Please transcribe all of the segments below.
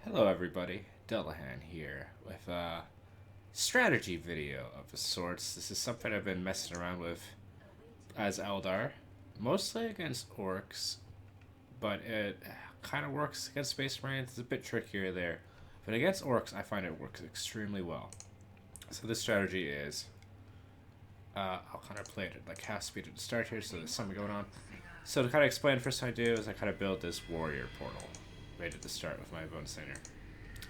Hello everybody, Delahan here with a strategy video of sorts. This is something I've been messing around with as Eldar, mostly against Orks, but it kind of works against Space Marines. It's a bit trickier there, but against Orks I find it works extremely well. So this strategy is, I'll kind of play it at like half speed at the start here so there's something going on. So to kind of explain, the first thing I do is I kind of build this warrior portal right at the start with my bone singer.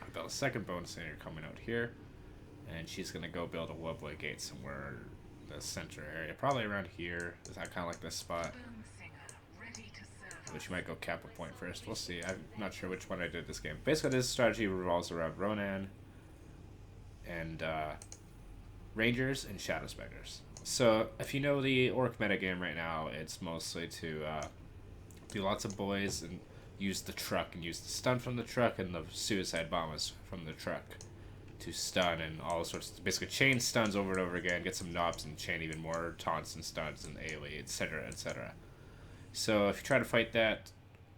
I build a second bone singer coming out here, and she's gonna go build a webway gate somewhere in the center area, probably around here. Is that kind of like this spot? Which might go cap a point first. We'll see. I'm not sure which one I did this game. Basically, this strategy revolves around Ronahn and Rangers and Shadow Specters. So if you know the Orc metagame right now, it's mostly to do lots of boys and use the Trukk and use the stun from the Trukk and the suicide bombers from the Trukk to stun and all sorts of basically chain stuns over and over again, get some knobs and chain even more taunts and stuns and AoE, etc., etc. So if you try to fight that,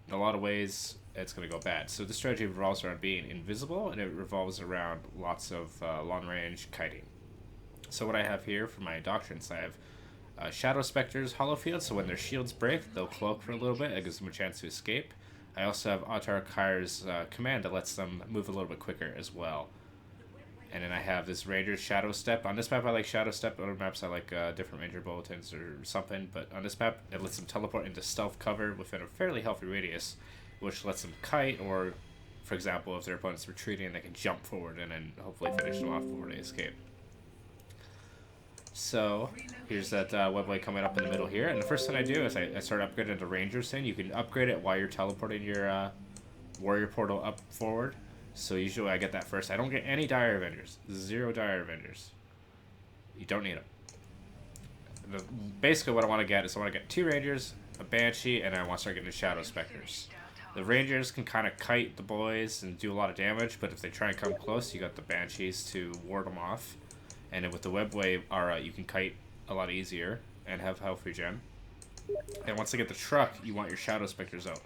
in a lot of ways, it's going to go bad. So this strategy revolves around being invisible, and it revolves around lots of long-range kiting. So what I have here for my doctrines, I have Shadow Specters Hollow Field, so when their shields break, they'll cloak for a little bit. It gives them a chance to escape. I also have Autar Kair's command that lets them move a little bit quicker as well. And then I have this Ranger's Shadow Step. On this map I like Shadow Step, other maps I like different Ranger Bulletins or something, but on this map it lets them teleport into stealth cover within a fairly healthy radius, which lets them kite, or for example if their opponent's retreating they can jump forward and then hopefully finish them off before they escape. So here's that webway coming up in the middle here, and the first thing I do is I start upgrading the Rangers thing. You can upgrade it while you're teleporting your warrior portal up forward. So usually I get that first. I don't get any Dire Avengers. 0 Dire Avengers. You don't need them. Basically what I want to get is I want to get 2 Rangers, a Banshee, and I want to start getting the Shadow Specters. The Rangers can kind of kite the boys and do a lot of damage, but if they try and come close, you got the Banshees to ward them off. And then with the Webway aura, you can kite a lot easier and have health regen. And once they get the Trukk, you want your Shadow Specters out.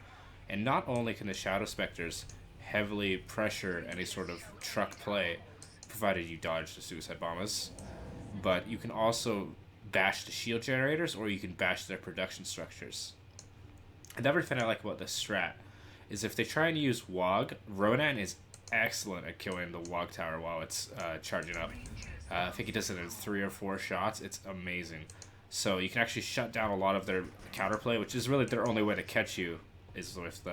And not only can the Shadow Specters heavily pressure any sort of Trukk play, provided you dodge the suicide bombers, but you can also bash the shield generators, or you can bash their production structures. Another thing I like about this strat is if they try and use Wog, Ronahn is excellent at killing the Wog tower while it's charging up. I think he does it in 3 or 4 shots. It's amazing. So you can actually shut down a lot of their counterplay, which is really their only way to catch you, is with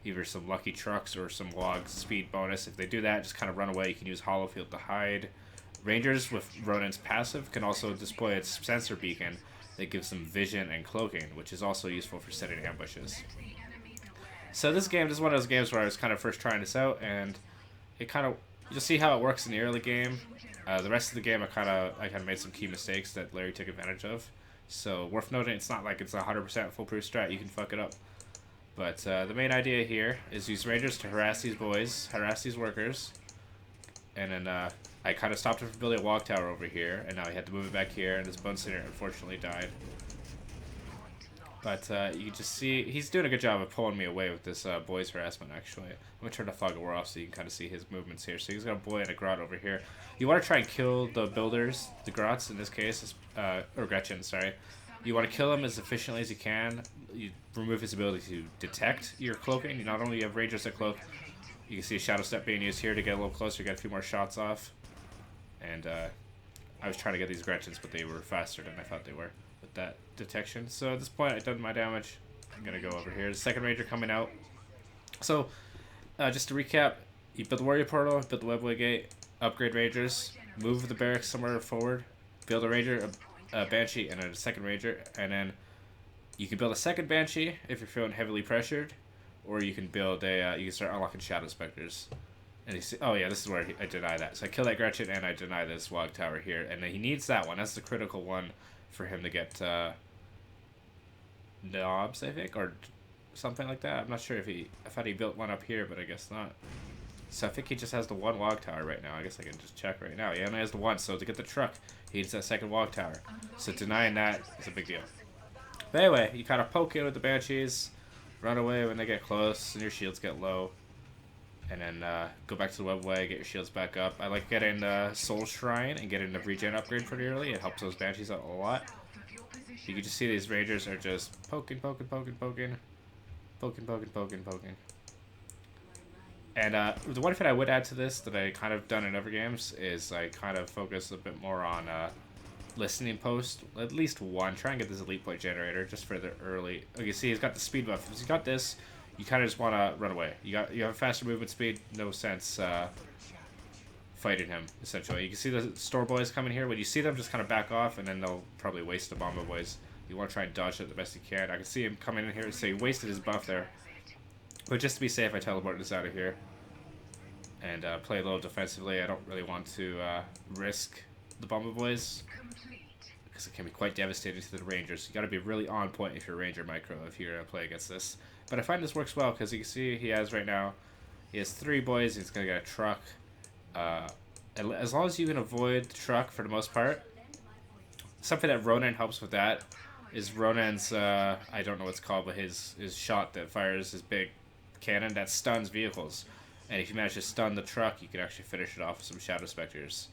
either some lucky Trukks or some Wog speed bonus. If they do that, just kind of run away. You can use Hollow Field to hide. Rangers with Ronan's passive can also display its sensor beacon that gives them vision and cloaking, which is also useful for setting ambushes. So this is one of those games where I was kind of first trying this out, and it kind of, you'll see how it works in the early game. The rest of the game I kind of made some key mistakes that Larry took advantage of. So worth noting, it's not like it's a 100% foolproof strat. You can fuck it up. But the main idea here is use Rangers to harass these boys, harass these workers. And then I kind of stopped him from building a Wog tower over here, and now he had to move it back here, and this Bone Singer unfortunately died. But you can just see, he's doing a good job of pulling me away with this boys harassment, actually. I'm going to turn the fog of war off so you can kind of see his movements here. So he's got a boy and a grot over here. You want to try and kill the builders, the grots in this case, or Gretchen, sorry. You want to kill him as efficiently as you can. You remove his ability to detect your cloaking. Not only do you have Rangers that cloak, you can see a Shadow Step being used here to get a little closer, get a few more shots off. And I was trying to get these Gretchens, but they were faster than I thought they were with that detection. So at this point, I've done my damage. I'm going to go over here. The second Ranger coming out. So just to recap, you build the Warrior Portal, build the Webway Gate, upgrade Rangers, move the barracks somewhere forward, build a Ranger, a Banshee, and a second Ranger, and then you can build a second Banshee if you're feeling heavily pressured, or you can build a, you can start unlocking Shadow Specters. And you see, oh yeah, this is where I deny that. So I kill that Gretchen and I deny this Wog tower here, and then he needs that one. That's the critical one for him to get knobs, I think, or something like that. I'm not sure if I thought he built one up here, but I guess not. So I think he just has the one Wog tower right now. I guess I can just check right now. He only has the one, so to get the Trukk, he needs that second Wog tower. So denying that is a big deal. But anyway, you kind of poke in with the Banshees, run away when they get close, and your shields get low. And then go back to the webway, get your shields back up. I like getting the Soul Shrine and getting the regen upgrade pretty early. It helps those Banshees out a lot. You can just see these Rangers are just poking. And the one thing I would add to this that I kind of done in other games is I kind of focus a bit more on listening post. At least one. Try and get this elite point generator just for the early. Like you see, he's got the speed buff. If he's got this, you kind of just want to run away. You have faster movement speed. No sense fighting him, essentially. You can see the store boys coming here. When you see them, just kind of back off, and then they'll probably waste the bomber boys. You want to try and dodge it the best you can. I can see him coming in here, so he wasted his buff there. But just to be safe, I teleport this out of here. And play a little defensively. I don't really want to risk the bomber boys, because it can be quite devastating to the Rangers. You got to be really on point if you're a Ranger micro if you're going to play against this. But I find this works well, because you can see he has right now, he has 3 boys. He's going to get a Trukk. As long as you can avoid the Trukk for the most part. Something that Ronahn helps with that is Ronann's, I don't know what it's called, but his shot that fires his big cannon that stuns vehicles. And if you manage to stun the Trukk, you can actually finish it off with some Shadow Specters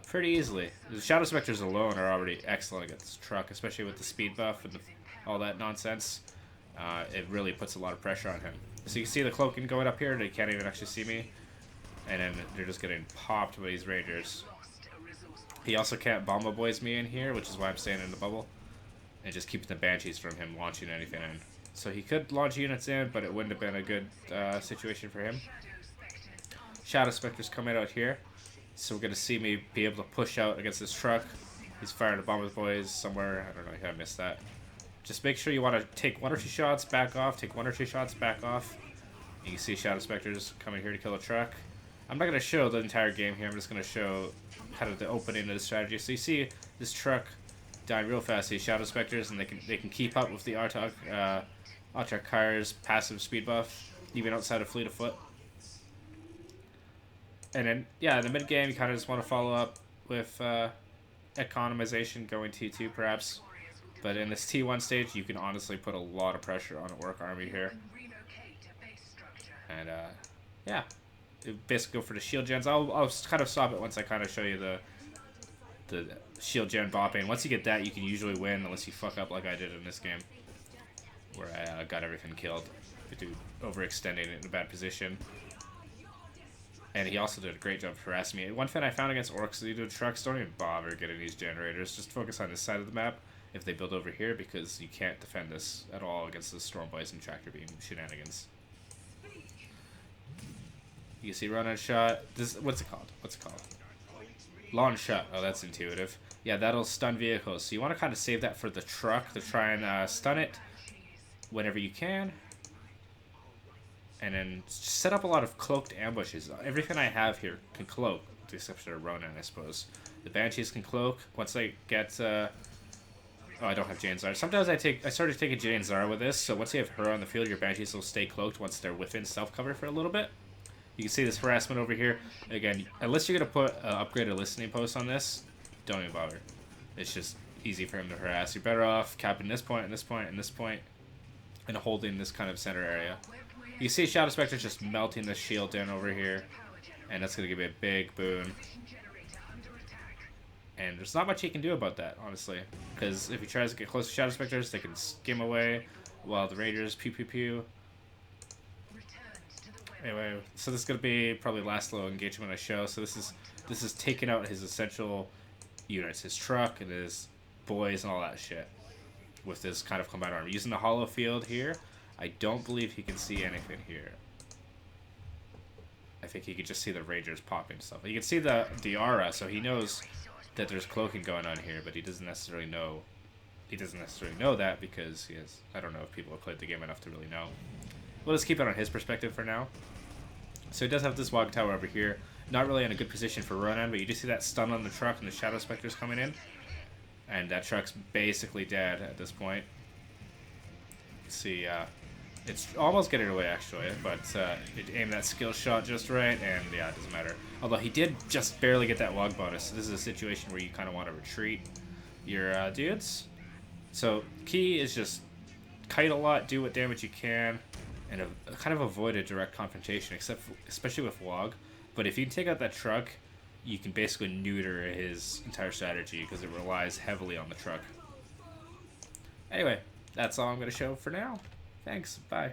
pretty easily. The Shadow Specters alone are already excellent against this Trukk, especially with the speed buff and all that nonsense. It really puts a lot of pressure on him. So you can see the cloaking going up here, they can't even actually see me. And then they're just getting popped by these Rangers. He also can't bomba boys me in here, which is why I'm staying in the bubble. And just keeping the Banshees from him launching anything in. So he could launch units in, but it wouldn't have been a good situation for him. Shadow Specters coming out here. So we're going to see me be able to push out against this Trukk. He's firing the bomber boys somewhere. I don't know, I missed that. Just make sure you want to take 1 or 2 shots, back off. Take 1 or 2 shots, back off. You can see Shadow Specters coming here to kill a Trukk. I'm not going to show the entire game here. I'm just going to show kind of the opening of the strategy. So you see this Trukk dying real fast. These Shadow Specters, and they can keep up with the Autarkar's passive speed buff, even outside of Fleet of Foot. And then, yeah, in the mid game, you kind of just want to follow up with economization, going T2 perhaps. But in this T1 stage, you can honestly put a lot of pressure on an Orc army here. And yeah, basically go for the shield gens. I'll kind of stop it once I kind of show you the shield gen bopping. Once you get that, you can usually win, unless you fuck up like I did in this game, where I got everything killed due to overextending it in a bad position. And he also did a great job of harassing me. One thing I found against Orks is you do Trukks, don't even bother getting these generators. Just focus on this side of the map if they build over here, because you can't defend this at all against the Storm Boys and Tractor Beam shenanigans. You see Ronahn shot. This, what's it called? What's it called? Launch shot. Oh, that's intuitive. Yeah, that'll stun vehicles. So you want to kind of save that for the Trukk to try and stun it whenever you can. And then set up a lot of cloaked ambushes. Everything I have here can cloak, with the exception of Ronahn, I suppose. The Banshees can cloak. Once I get... oh, I don't have Jane Zara. Sometimes I started taking Jane Zara with this, so once you have her on the field, your Banshees will stay cloaked once they're within self-cover for a little bit. You can see this harassment over here. Again, unless you're going to put upgraded listening post on this, don't even bother. It's just easy for him to harass. You're better off capping this point, and this point, and this point, and holding this kind of center area. You see Shadow Spectre just melting the shield in over here, and that's going to give me a big boon. And there's not much he can do about that, honestly, because if he tries to get close to Shadow Spectres, they can skim away, while the Rangers pew pew pew. Anyway, so this is going to be probably last low engagement I show. So this is taking out his essential units, his Trukk and his boys and all that shit, with this kind of combined army. Using the hollow field here, I don't believe he can see anything here. I think he could just see the Rangers popping stuff. You can see the aura, so he knows that there's cloaking going on here, but he doesn't necessarily know. He doesn't necessarily know that because he has. I don't know if people have played the game enough to really know. We'll just keep it on his perspective for now. So he does have this Wog Tower over here. Not really in a good position for Ronahn, but you just see that stun on the Trukk and the Shadow Spectres coming in. And that Truck's basically dead at this point. See, it's almost getting away actually, but it aimed that skill shot just right, and yeah, it doesn't matter. Although he did just barely get that Wog bonus. So this is a situation where you kind of want to retreat your dudes. So key is just kite a lot, do what damage you can. and kind of avoid a direct confrontation, especially with Log. But if you take out that Trukk, you can basically neuter his entire strategy because it relies heavily on the Trukk. Anyway, that's all I'm going to show for now. Thanks. Bye.